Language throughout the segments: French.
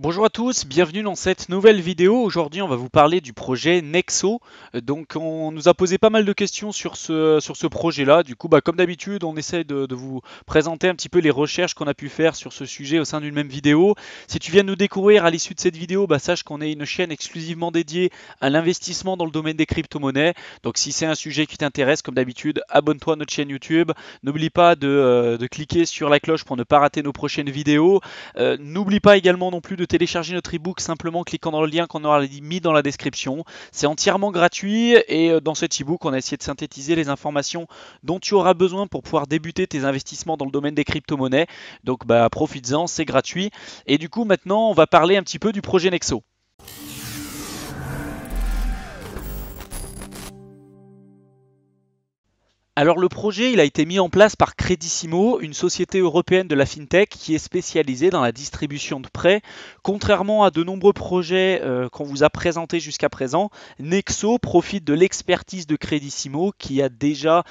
Bonjour à tous, bienvenue dans cette nouvelle vidéo. Aujourd'hui, on va vous parler du projet Nexo. Donc, on nous a posé pas mal de questions sur ce projet-là. Du coup, comme d'habitude, on essaye de vous présenter un petit peu les recherches qu'on a pu faire sur ce sujet au sein d'une même vidéo. Si tu viens de nous découvrir à l'issue de cette vidéo, sache qu'on est une chaîne exclusivement dédiée à l'investissement dans le domaine des crypto-monnaies. Donc, si c'est un sujet qui t'intéresse, comme d'habitude, abonne-toi à notre chaîne YouTube. N'oublie pas de cliquer sur la cloche pour ne pas rater nos prochaines vidéos. N'oublie pas également non plus de télécharger notre ebook simplement en cliquant dans le lien qu'on aura mis dans la description. C'est entièrement gratuit et dans cet ebook, on a essayé de synthétiser les informations dont tu auras besoin pour pouvoir débuter tes investissements dans le domaine des crypto-monnaies. Donc profites-en, c'est gratuit. Et du coup, maintenant, on va parler un petit peu du projet Nexo. Alors le projet, il a été mis en place par Credissimo, une société européenne de la fintech qui est spécialisée dans la distribution de prêts. Contrairement à de nombreux projets qu'on vous a présentés jusqu'à présent, Nexo profite de l'expertise de Credissimo qui a déjà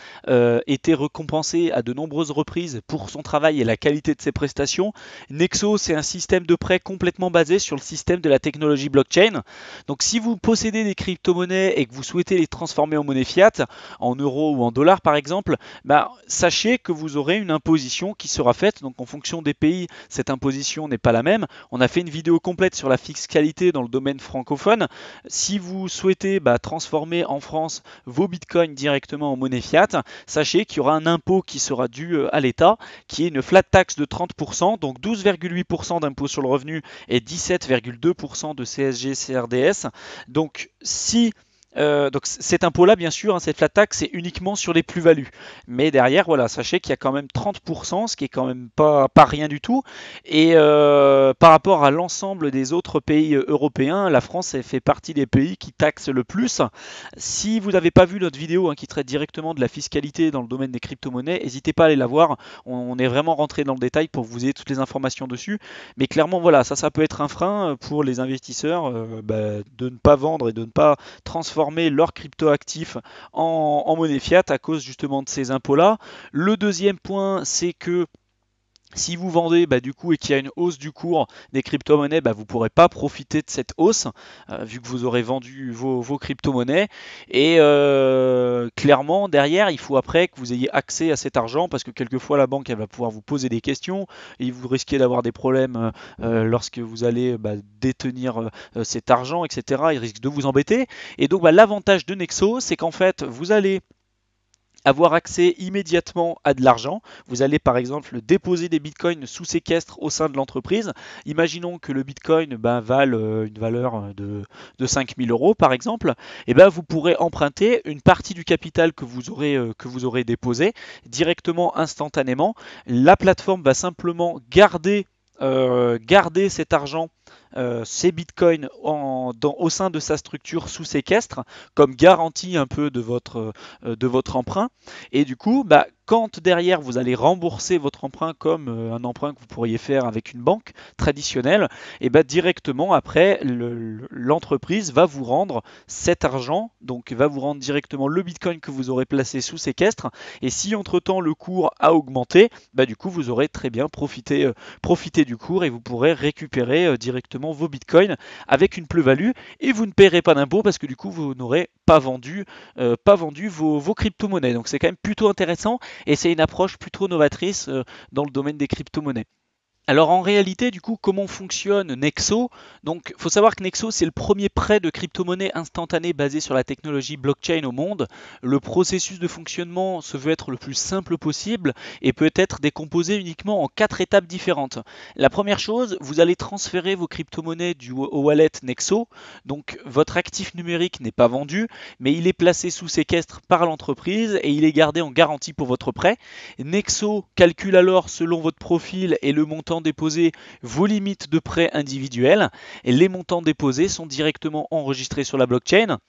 été récompensé à de nombreuses reprises pour son travail et la qualité de ses prestations. Nexo, c'est un système de prêt complètement basé sur le système de la technologie blockchain. Donc si vous possédez des crypto-monnaies et que vous souhaitez les transformer en monnaie fiat, en euros ou en dollars par exemple, sachez que vous aurez une imposition qui sera faite. Donc en fonction des pays, cette imposition n'est pas la même. On a fait une vidéo complète sur la fiscalité dans le domaine francophone. Si vous souhaitez transformer en France vos bitcoins directement en monnaie fiat, sachez qu'il y aura un impôt qui sera dû à l'État, qui est une flat tax de 30%, donc 12,8% d'impôt sur le revenu et 17,2% de CSG CRDS. Donc si donc cet impôt-là, bien sûr, cette flat tax, c'est uniquement sur les plus-values. Mais derrière, voilà, sachez qu'il y a quand même 30%, ce qui est quand même pas rien du tout. Et par rapport à l'ensemble des autres pays européens, la France fait partie des pays qui taxent le plus. Si vous n'avez pas vu notre vidéo qui traite directement de la fiscalité dans le domaine des crypto-monnaies, n'hésitez pas à aller la voir. On est vraiment rentré dans le détail pour que vous ayez toutes les informations dessus. Mais clairement, voilà, ça peut être un frein pour les investisseurs de ne pas vendre et de ne pas transformer leurs crypto-actifs en monnaie fiat à cause justement de ces impôts-là. Le deuxième point, c'est que si vous vendez du coup et qu'il y a une hausse du cours des crypto-monnaies, vous ne pourrez pas profiter de cette hausse vu que vous aurez vendu vos crypto-monnaies. Et clairement, derrière, il faut après que vous ayez accès à cet argent parce que quelquefois la banque elle va pouvoir vous poser des questions et vous risquez d'avoir des problèmes lorsque vous allez détenir cet argent, etc. Il risque de vous embêter. Et donc l'avantage de Nexo, c'est qu'en fait, vous allez avoir accès immédiatement à de l'argent. Vous allez par exemple déposer des bitcoins sous séquestre au sein de l'entreprise. Imaginons que le bitcoin vale une valeur de 5000 euros par exemple. Et vous pourrez emprunter une partie du capital que vous aurez déposé directement instantanément. La plateforme va simplement garder cet argent, ces bitcoins au sein de sa structure sous séquestre comme garantie un peu de votre emprunt. Et du coup, quand derrière vous allez rembourser votre emprunt comme un emprunt que vous pourriez faire avec une banque traditionnelle, et directement après l'entreprise va vous rendre cet argent, donc va vous rendre directement le bitcoin que vous aurez placé sous séquestre. Et si entre temps le cours a augmenté, du coup vous aurez très bien profité du cours et vous pourrez récupérer directement vos bitcoins avec une plus-value et vous ne paierez pas d'impôt parce que du coup vous n'aurez pas vendu vos crypto-monnaies. Donc c'est quand même plutôt intéressant et c'est une approche plutôt novatrice dans le domaine des crypto-monnaies. Alors en réalité, du coup, comment fonctionne Nexo? Donc, il faut savoir que Nexo, c'est le premier prêt de crypto-monnaie instantané basé sur la technologie blockchain au monde. Le processus de fonctionnement se veut être le plus simple possible et peut être décomposé uniquement en 4 étapes différentes. La première chose, vous allez transférer vos crypto-monnaies au wallet Nexo. Donc, votre actif numérique n'est pas vendu, mais il est placé sous séquestre par l'entreprise et il est gardé en garantie pour votre prêt. Nexo calcule alors selon votre profil et le montant déposé vos limites de prêt individuelles et les montants déposés sont directement enregistrés sur la blockchain.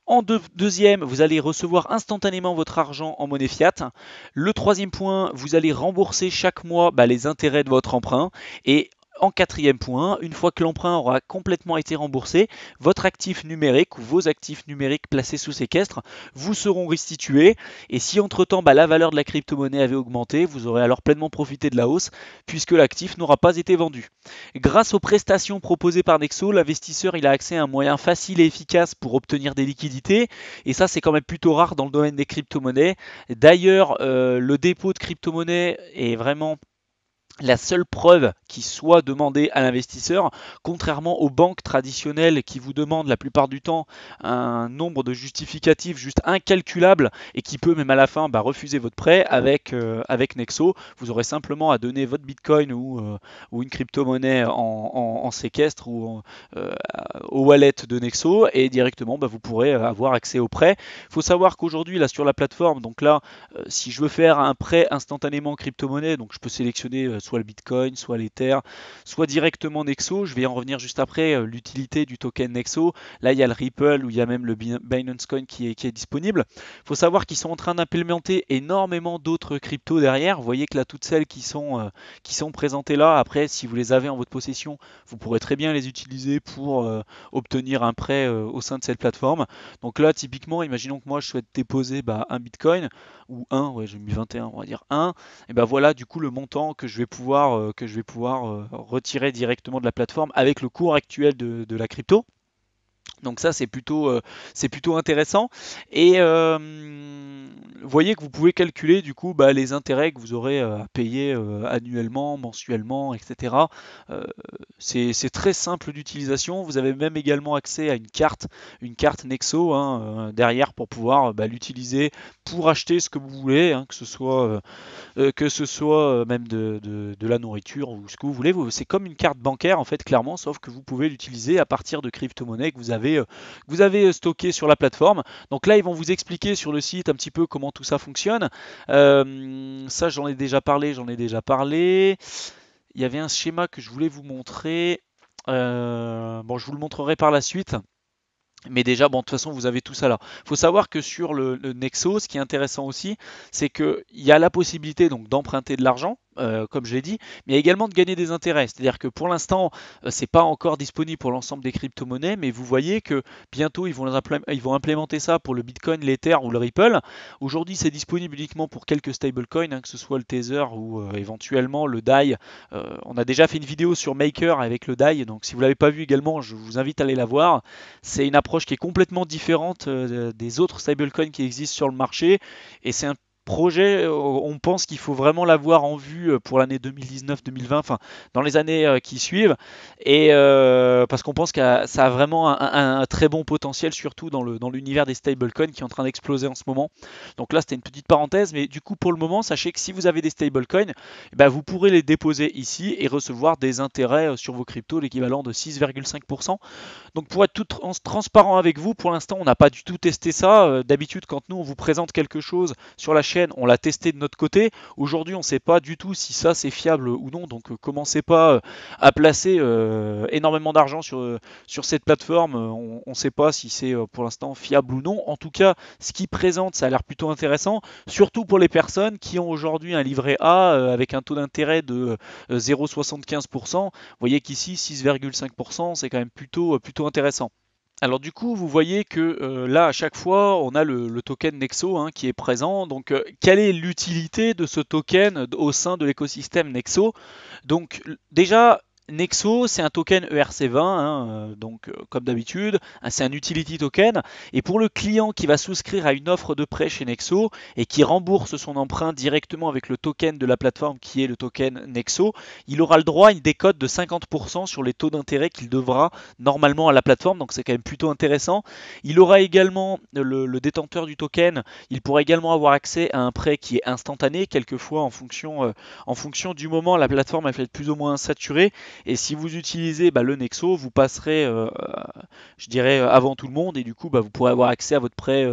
En deuxième, vous allez recevoir instantanément votre argent en monnaie fiat. Le troisième point, vous allez rembourser chaque mois les intérêts de votre emprunt et En quatrième point, une fois que l'emprunt aura complètement été remboursé, votre actif numérique ou vos actifs numériques placés sous séquestre vous seront restitués. Et si entre-temps la valeur de la crypto-monnaie avait augmenté, vous aurez alors pleinement profité de la hausse puisque l'actif n'aura pas été vendu. Grâce aux prestations proposées par Nexo, l'investisseur il a accès à un moyen facile et efficace pour obtenir des liquidités. Et ça, c'est quand même plutôt rare dans le domaine des crypto-monnaies. D'ailleurs, le dépôt de crypto-monnaie est vraiment la seule preuve qui soit demandée à l'investisseur, contrairement aux banques traditionnelles qui vous demandent la plupart du temps un nombre de justificatifs juste incalculable et qui peut même à la fin refuser votre prêt. Avec Nexo, vous aurez simplement à donner votre Bitcoin ou une crypto-monnaie en séquestre ou au wallet de Nexo et directement vous pourrez avoir accès au prêt. Il faut savoir qu'aujourd'hui là sur la plateforme, donc là si je veux faire un prêt instantanément en crypto-monnaie, donc je peux sélectionner soit le Bitcoin, soit l'Ether, soit directement Nexo. Je vais en revenir juste après, l'utilité du token Nexo. Là, il y a le Ripple ou il y a même le Binance Coin qui est disponible. Il faut savoir qu'ils sont en train d'implémenter énormément d'autres cryptos derrière. Vous voyez que là, toutes celles qui sont présentées là, après, si vous les avez en votre possession, vous pourrez très bien les utiliser pour obtenir un prêt au sein de cette plateforme. Donc là, typiquement, imaginons que moi, je souhaite déposer un Bitcoin ou un, ouais, j'ai mis 21, on va dire un, et ben voilà du coup le montant que je vais pouvoir retirer directement de la plateforme avec le cours actuel de la crypto. Donc ça c'est plutôt intéressant et vous voyez que vous pouvez calculer du coup les intérêts que vous aurez à payer annuellement, mensuellement, etc. Euh, c'est très simple d'utilisation. Vous avez même également accès à une carte Nexo derrière pour pouvoir l'utiliser pour acheter ce que vous voulez, hein, que ce soit même de la nourriture ou ce que vous voulez. C'est comme une carte bancaire en fait clairement, sauf que vous pouvez l'utiliser à partir de crypto-monnaies que vous avez stocké sur la plateforme. Donc là ils vont vous expliquer sur le site un petit peu comment tout ça fonctionne. Ça j'en ai déjà parlé. Il y avait un schéma que je voulais vous montrer. Bon, je vous le montrerai par la suite. Mais déjà, bon, de toute façon, vous avez tout ça là. Il faut savoir que sur le Nexo, ce qui est intéressant aussi, c'est qu'il y a la possibilité donc d'emprunter de l'argent, comme je l'ai dit, mais il y a également de gagner des intérêts. C'est-à-dire que pour l'instant, c'est pas encore disponible pour l'ensemble des crypto-monnaies, mais vous voyez que bientôt ils vont implémenter ça pour le Bitcoin, l'Ether ou le Ripple. Aujourd'hui, c'est disponible uniquement pour quelques stablecoins, hein, que ce soit le Tether ou éventuellement le DAI. On a déjà fait une vidéo sur Maker avec le DAI, donc si vous l'avez pas vu également, je vous invite à aller la voir. C'est une approche qui est complètement différente des autres stablecoins qui existent sur le marché et c'est un projet, on pense qu'il faut vraiment l'avoir en vue pour l'année 2019-2020, enfin dans les années qui suivent, et parce qu'on pense que ça a vraiment un très bon potentiel, surtout dans l'univers des stablecoins qui est en train d'exploser en ce moment. Donc là c'était une petite parenthèse, mais du coup pour le moment sachez que si vous avez des stablecoins, vous pourrez les déposer ici et recevoir des intérêts sur vos cryptos, l'équivalent de 6,5%. Donc pour être tout transparent avec vous, pour l'instant on n'a pas du tout testé ça. D'habitude quand nous on vous présente quelque chose sur la chaîne, on l'a testé de notre côté. Aujourd'hui on ne sait pas du tout si ça c'est fiable ou non. Donc commencez pas à placer énormément d'argent sur cette plateforme. On ne sait pas si c'est pour l'instant fiable ou non. En tout cas ce qu'ils présentent ça a l'air plutôt intéressant. Surtout pour les personnes qui ont aujourd'hui un livret A avec un taux d'intérêt de 0,75%. Vous voyez qu'ici 6,5% c'est quand même plutôt intéressant. Alors du coup, vous voyez que là, à chaque fois, on a le token Nexo qui est présent. Donc, quelle est l'utilité de ce token au sein de l'écosystème Nexo? Donc, déjà, Nexo, c'est un token ERC20, donc comme d'habitude, c'est un utility token. Et pour le client qui va souscrire à une offre de prêt chez Nexo et qui rembourse son emprunt directement avec le token de la plateforme qui est le token Nexo, il aura le droit à une décote de 50% sur les taux d'intérêt qu'il devra normalement à la plateforme. Donc c'est quand même plutôt intéressant. Il aura également le détenteur du token, il pourra également avoir accès à un prêt qui est instantané, quelquefois en fonction du moment, la plateforme elle fait plus ou moins saturée. Et si vous utilisez le Nexo, vous passerez, je dirais, avant tout le monde et du coup, vous pourrez avoir accès à votre prêt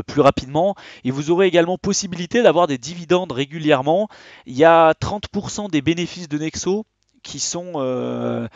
plus rapidement. Et vous aurez également possibilité d'avoir des dividendes régulièrement. Il y a 30% des bénéfices de Nexo qui sont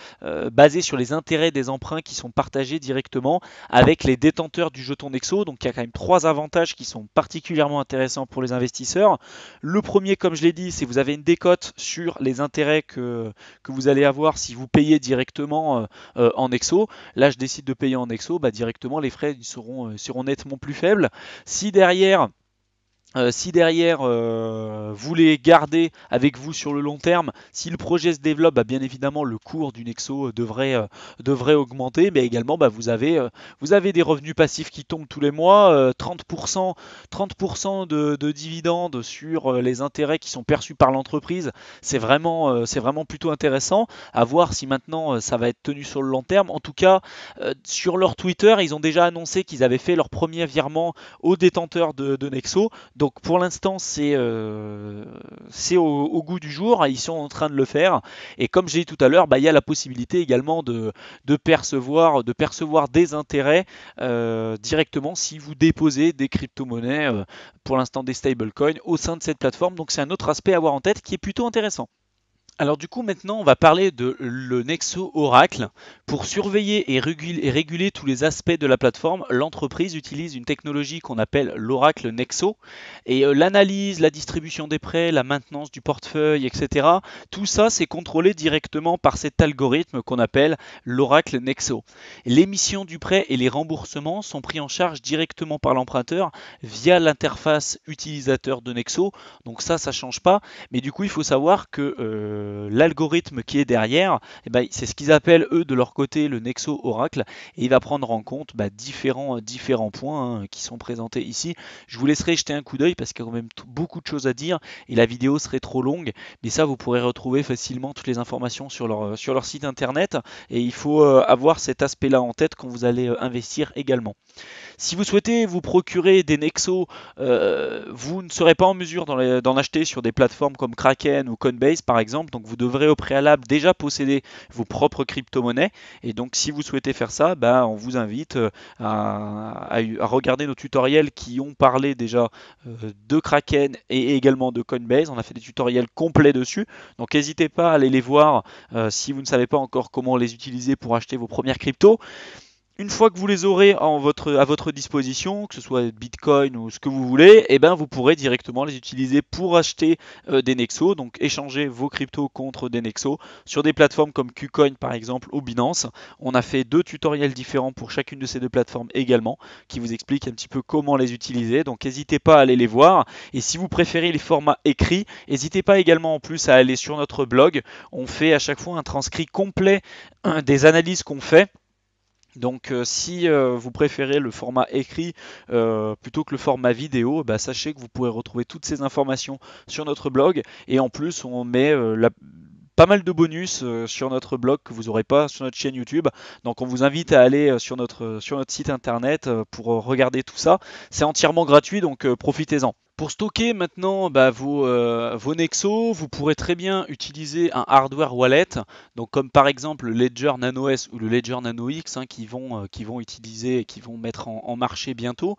basés sur les intérêts des emprunts qui sont partagés directement avec les détenteurs du jeton Nexo. Donc il y a quand même trois avantages qui sont particulièrement intéressants pour les investisseurs. Le premier, comme je l'ai dit, c'est que vous avez une décote sur les intérêts que vous allez avoir si vous payez directement en Nexo. Là, je décide de payer en Nexo, bah, directement les frais seront nettement plus faibles. Si derrière, vous les gardez avec vous sur le long terme, si le projet se développe, bah, bien évidemment le cours du Nexo devrait augmenter, mais également bah, vous avez des revenus passifs qui tombent tous les mois, 30% de dividendes sur les intérêts qui sont perçus par l'entreprise, c'est vraiment plutôt intéressant. À voir si maintenant ça va être tenu sur le long terme. En tout cas, sur leur Twitter, ils ont déjà annoncé qu'ils avaient fait leur premier virement aux détenteurs de Nexo. Donc pour l'instant, c'est au goût du jour, ils sont en train de le faire. Et comme j'ai dit tout à l'heure, bah, il y a la possibilité également de percevoir des intérêts directement si vous déposez des crypto-monnaies, pour l'instant des stablecoins, au sein de cette plateforme. Donc c'est un autre aspect à avoir en tête qui est plutôt intéressant. Alors du coup maintenant on va parler de le Nexo Oracle. Pour surveiller et réguler tous les aspects de la plateforme, l'entreprise utilise une technologie qu'on appelle l'Oracle Nexo. Et l'analyse, la distribution des prêts, la maintenance du portefeuille, etc. Tout ça c'est contrôlé directement par cet algorithme qu'on appelle l'Oracle Nexo. L'émission du prêt et les remboursements sont pris en charge directement par l'emprunteur via l'interface utilisateur de Nexo. Donc ça change pas. Mais du coup, il faut savoir que l'algorithme qui est derrière, eh ben, c'est ce qu'ils appellent eux de leur côté le Nexo Oracle, et il va prendre en compte bah, différents points qui sont présentés ici. Je vous laisserai jeter un coup d'œil parce qu'il y a quand même beaucoup de choses à dire et la vidéo serait trop longue, mais ça vous pourrez retrouver facilement toutes les informations sur leur site internet, et il faut avoir cet aspect-là en tête quand vous allez investir également. Si vous souhaitez vous procurer des Nexo, vous ne serez pas en mesure d'en acheter sur des plateformes comme Kraken ou Coinbase par exemple, donc vous devrez au préalable déjà posséder vos propres crypto-monnaies. Et donc si vous souhaitez faire ça, bah, on vous invite à regarder nos tutoriels qui ont parlé déjà de Kraken et également de Coinbase. On a fait des tutoriels complets dessus, donc n'hésitez pas à aller les voir si vous ne savez pas encore comment les utiliser pour acheter vos premières cryptos. Une fois que vous les aurez à votre disposition, que ce soit Bitcoin ou ce que vous voulez, eh ben vous pourrez directement les utiliser pour acheter des Nexo, donc échanger vos cryptos contre des Nexo sur des plateformes comme KuCoin par exemple ou Binance. On a fait deux tutoriels différents pour chacune de ces deux plateformes également, qui vous expliquent un petit peu comment les utiliser, donc n'hésitez pas à aller les voir. Et si vous préférez les formats écrits, n'hésitez pas également en plus à aller sur notre blog. On fait à chaque fois un transcrit complet des analyses qu'on fait. Donc si vous préférez le format écrit plutôt que le format vidéo, bah, sachez que vous pourrez retrouver toutes ces informations sur notre blog, et en plus on met pas mal de bonus sur notre blog que vous n'aurez pas sur notre chaîne YouTube. Donc on vous invite à aller sur notre site internet pour regarder tout ça. C'est entièrement gratuit, donc profitez-en. Pour stocker maintenant bah, vos Nexo, vous pourrez très bien utiliser un hardware wallet, donc comme par exemple le Ledger Nano S ou le Ledger Nano X qui vont utiliser et qui vont mettre en marché bientôt.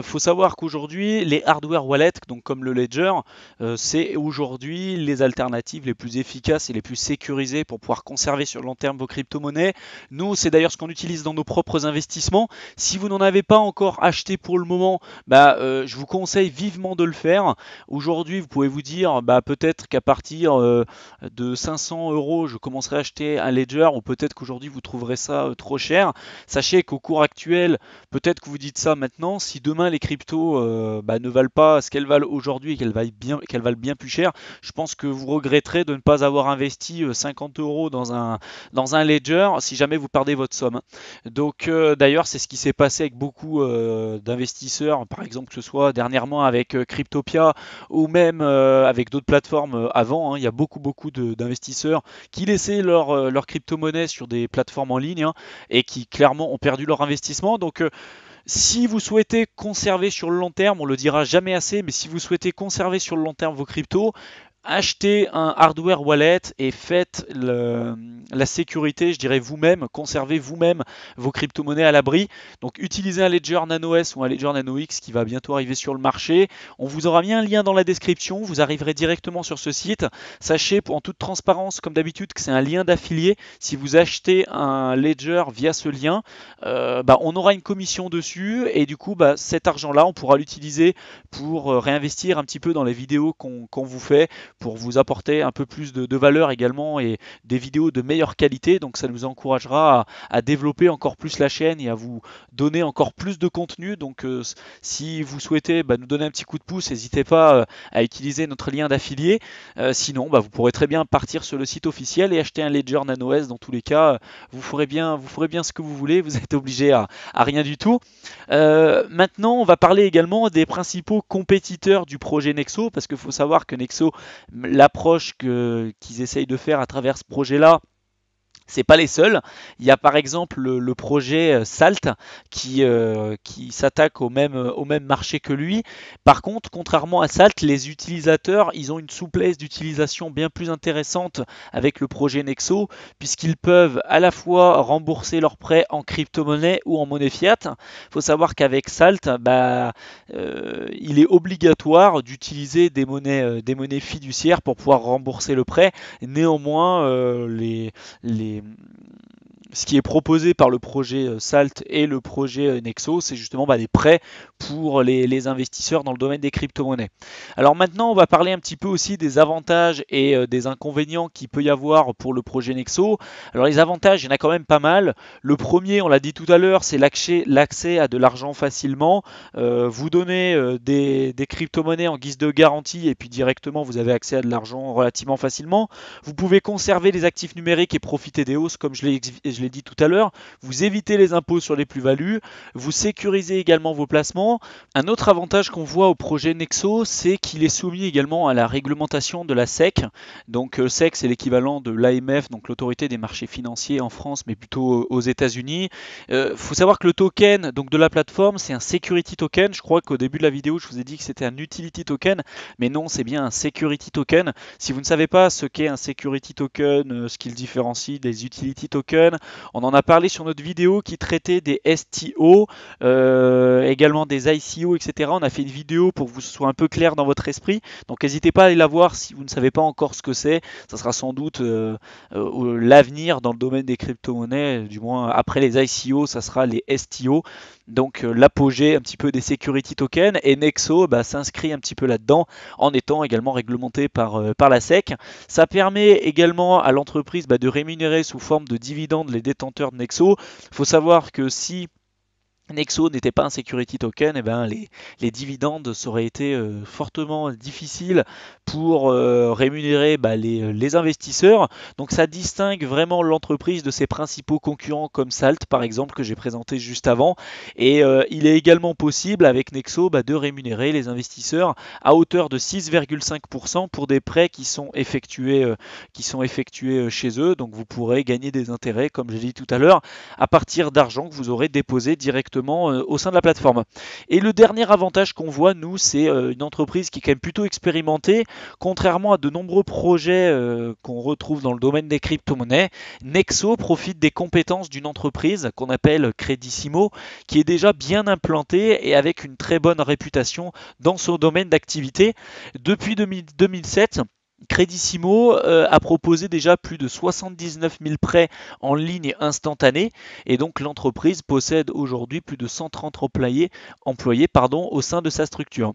Faut savoir qu'aujourd'hui les hardware wallets, donc comme le Ledger, c'est aujourd'hui les alternatives les plus efficaces et les plus sécurisées pour pouvoir conserver sur le long terme vos crypto-monnaies. Nous, c'est d'ailleurs ce qu'on utilise dans nos propres investissements. Si vous n'en avez pas encore acheté pour le moment, bah, je vous conseille vivement de le faire. Aujourd'hui, vous pouvez vous dire bah, peut-être qu'à partir de 500 euros, je commencerai à acheter un Ledger, ou peut-être qu'aujourd'hui vous trouverez ça trop cher. Sachez qu'au cours actuel, peut-être que vous dites ça maintenant, si demain les cryptos bah, ne valent pas ce qu'elles valent aujourd'hui et qu'elles valent bien plus cher, je pense que vous regretterez de ne pas avoir investi 50 euros dans un Ledger si jamais vous perdez votre somme. Donc d'ailleurs, c'est ce qui s'est passé avec beaucoup d'investisseurs, par exemple que ce soit dernièrement avec Cryptopia ou même avec d'autres plateformes avant. Il y a beaucoup d'investisseurs qui laissaient leur crypto-monnaie sur des plateformes en ligne et qui clairement ont perdu leur investissement. Donc si vous souhaitez conserver sur le long terme, on le dira jamais assez, mais si vous souhaitez conserver sur le long terme vos cryptos, achetez un hardware wallet et faites la sécurité, je dirais vous-même, conservez vous-même vos crypto-monnaies à l'abri. Donc utilisez un Ledger Nano S ou un Ledger Nano X qui va bientôt arriver sur le marché. On vous aura mis un lien dans la description, vous arriverez directement sur ce site. Sachez en toute transparence, comme d'habitude, que c'est un lien d'affilié. Si vous achetez un Ledger via ce lien, on aura une commission dessus et du coup cet argent-là, on pourra l'utiliser pour réinvestir un petit peu dans les vidéos qu'on vous fait, pour vous apporter un peu plus de valeur également et des vidéos de meilleure qualité. Donc ça nous encouragera à développer encore plus la chaîne et à vous donner encore plus de contenu. Donc si vous souhaitez nous donner un petit coup de pouce, n'hésitez pas à utiliser notre lien d'affilié. Sinon, vous pourrez très bien partir sur le site officiel et acheter un Ledger Nano S. Dans tous les cas, vous ferez bien ce que vous voulez. Vous êtes obligé à rien du tout. Maintenant, on va parler également des principaux compétiteurs du projet Nexo, parce qu'il faut savoir que Nexo, l'approche qu'ils essayent de faire à travers ce projet-là, c'est pas les seuls. Il y a par exemple le projet Salt qui s'attaque au même marché que lui. Par contre, contrairement à Salt, les utilisateurs, ils ont une souplesse d'utilisation bien plus intéressante avec le projet Nexo, puisqu'ils peuvent à la fois rembourser leurs prêts en crypto-monnaie ou en monnaie fiat. Il faut savoir qu'avec Salt, il est obligatoire d'utiliser des monnaies fiduciaires pour pouvoir rembourser le prêt. Néanmoins, ce qui est proposé par le projet Salt et le projet Nexo, c'est justement des prêts pour les investisseurs dans le domaine des crypto-monnaies. Alors maintenant, on va parler un petit peu aussi des avantages et des inconvénients qu'il peut y avoir pour le projet Nexo. Alors les avantages, il y en a quand même pas mal. Le premier, on l'a dit tout à l'heure, c'est l'accès à de l'argent facilement. Vous donnez des crypto-monnaies en guise de garantie et puis directement, vous avez accès à de l'argent relativement facilement. Vous pouvez conserver les actifs numériques et profiter des hausses, comme je l'ai dit tout à l'heure. Vous évitez les impôts sur les plus-values. Vous sécurisez également vos placements. Un autre avantage qu'on voit au projet Nexo, c'est qu'il est soumis également à la réglementation de la SEC. Donc SEC, c'est l'équivalent de l'AMF, donc l'autorité des marchés financiers en France, mais plutôt aux États-Unis. Faut savoir que le token donc de la plateforme, c'est un security token. Je crois qu'au début de la vidéo, je vous ai dit que c'était un utility token, mais non, c'est bien un security token. Si vous ne savez pas ce qu'est un security token, ce qu'il différencie des utility tokens, on en a parlé sur notre vidéo qui traitait des STO, également des ICO, etc. On a fait une vidéo pour que vous soit un peu clair dans votre esprit. Donc n'hésitez pas à aller la voir si vous ne savez pas encore ce que c'est. Ça sera sans doute l'avenir dans le domaine des crypto-monnaies. Du moins après les ICO, ça sera les STO. Donc l'apogée un petit peu des security tokens. Et Nexo s'inscrit un petit peu là-dedans en étant également réglementé par la SEC. Ça permet également à l'entreprise de rémunérer sous forme de dividendes les détenteurs de Nexo. Il faut savoir que si Nexo n'était pas un security token, les dividendes auraient été fortement difficiles pour rémunérer les investisseurs. Donc ça distingue vraiment l'entreprise de ses principaux concurrents comme Salt par exemple que j'ai présenté juste avant. Et il est également possible avec Nexo de rémunérer les investisseurs à hauteur de 6,5% pour des prêts qui sont effectués chez eux. Donc vous pourrez gagner des intérêts, comme j'ai dit tout à l'heure, à partir d'argent que vous aurez déposé directement au sein de la plateforme. Et le dernier avantage qu'on voit, nous, c'est une entreprise qui est quand même plutôt expérimentée. Contrairement à de nombreux projets qu'on retrouve dans le domaine des crypto-monnaies, Nexo profite des compétences d'une entreprise qu'on appelle Credissimo, qui est déjà bien implantée et avec une très bonne réputation dans son domaine d'activité. Depuis 2007, Credissimo a proposé déjà plus de 79 000 prêts en ligne instantanés et donc l'entreprise possède aujourd'hui plus de 130 employés au sein de sa structure.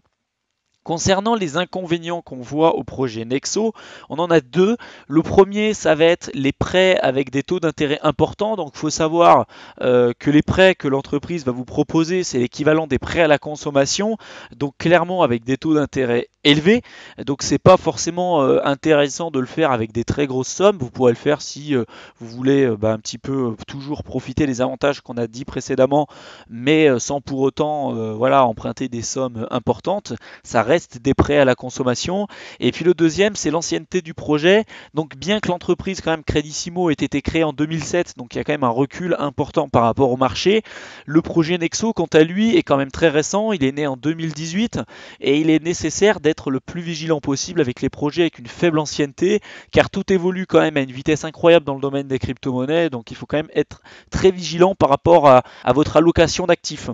Concernant les inconvénients qu'on voit au projet Nexo, on en a deux. Le premier, ça va être les prêts avec des taux d'intérêt importants. Donc il faut savoir que les prêts que l'entreprise va vous proposer, c'est l'équivalent des prêts à la consommation, donc clairement avec des taux d'intérêt élevés. Donc c'est pas forcément intéressant de le faire avec des très grosses sommes. Vous pourrez le faire si vous voulez un petit peu toujours profiter des avantages qu'on a dit précédemment, mais sans pour autant emprunter des sommes importantes. Ça reste reste des prêts à la consommation. Et puis le deuxième, c'est l'ancienneté du projet. Donc bien que l'entreprise quand même Credissimo ait été créée en 2007, donc il y a quand même un recul important par rapport au marché, le projet Nexo, quant à lui, est quand même très récent. Il est né en 2018 et il est nécessaire d'être le plus vigilant possible avec les projets avec une faible ancienneté, car tout évolue quand même à une vitesse incroyable dans le domaine des crypto-monnaies. Donc il faut quand même être très vigilant par rapport à votre allocation d'actifs.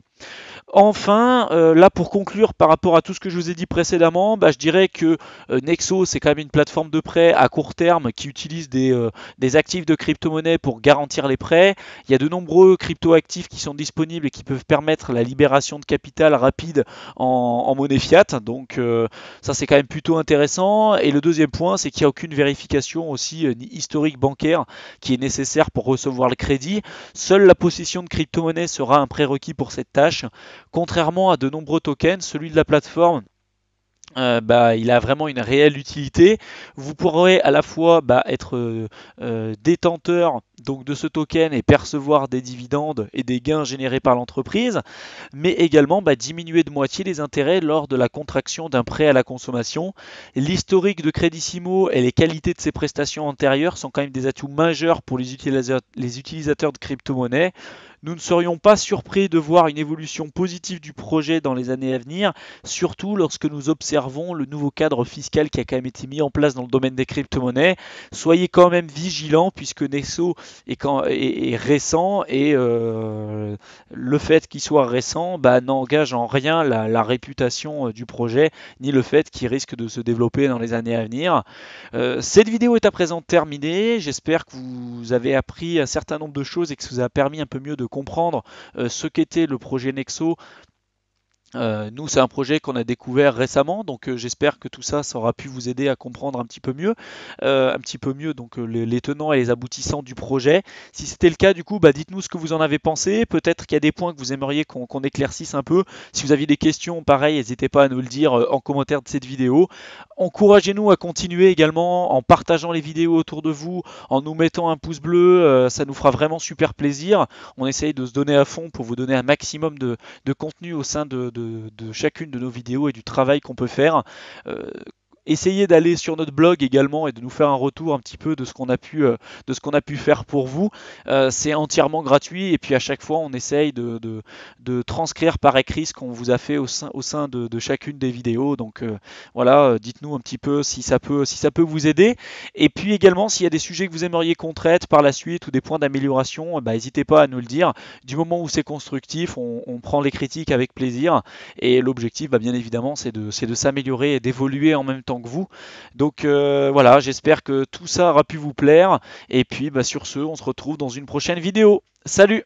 Enfin, là pour conclure par rapport à tout ce que je vous ai dit précédemment, je dirais que Nexo c'est quand même une plateforme de prêt à court terme qui utilise des actifs de crypto-monnaie pour garantir les prêts. Il y a de nombreux crypto-actifs qui sont disponibles et qui peuvent permettre la libération de capital rapide en monnaie fiat. Donc ça c'est quand même plutôt intéressant. Et le deuxième point, c'est qu'il n'y a aucune vérification aussi ni historique bancaire qui est nécessaire pour recevoir le crédit. Seule la possession de crypto-monnaie sera un prérequis pour cette tâche. Contrairement à de nombreux tokens, celui de la plateforme il a vraiment une réelle utilité. Vous pourrez à la fois être détenteur donc de ce token et percevoir des dividendes et des gains générés par l'entreprise, mais également diminuer de moitié les intérêts lors de la contraction d'un prêt à la consommation. L'historique de Credissimo et les qualités de ses prestations antérieures sont quand même des atouts majeurs pour les utilisateurs de crypto-monnaies. Nous ne serions pas surpris de voir une évolution positive du projet dans les années à venir, surtout lorsque nous observons le nouveau cadre fiscal qui a quand même été mis en place dans le domaine des crypto-monnaies. Soyez quand même vigilants puisque Nexo est récent et le fait qu'il soit récent n'engage en rien la réputation du projet ni le fait qu'il risque de se développer dans les années à venir. Cette vidéo est à présent terminée. J'espère que vous avez appris un certain nombre de choses et que ça vous a permis un peu mieux de comprendre ce qu'était le projet Nexo. Nous, c'est un projet qu'on a découvert récemment, donc j'espère que tout ça aura pu vous aider à comprendre un petit peu mieux donc les tenants et les aboutissants du projet. Si c'était le cas, du coup, dites-nous ce que vous en avez pensé. Peut-être qu'il y a des points que vous aimeriez qu'on éclaircisse un peu. Si vous aviez des questions, pareil, n'hésitez pas à nous le dire en commentaire de cette vidéo. Encouragez-nous à continuer également en partageant les vidéos autour de vous, en nous mettant un pouce bleu, ça nous fera vraiment super plaisir. On essaye de se donner à fond pour vous donner un maximum de contenu au sein de chacune de nos vidéos et du travail qu'on peut faire. Essayez d'aller sur notre blog également et de nous faire un retour un petit peu de ce qu'on a pu faire pour vous. C'est entièrement gratuit et puis à chaque fois on essaye de transcrire par écrit ce qu'on vous a fait au sein de chacune des vidéos. Donc voilà, dites-nous un petit peu si ça peut vous aider. Et puis également s'il y a des sujets que vous aimeriez qu'on traite par la suite ou des points d'amélioration, n'hésitez pas à nous le dire. Du moment où c'est constructif, on prend les critiques avec plaisir et l'objectif bien évidemment c'est de s'améliorer et d'évoluer en même temps que vous. Donc voilà, j'espère que tout ça aura pu vous plaire. Et puis sur ce, on se retrouve dans une prochaine vidéo. Salut!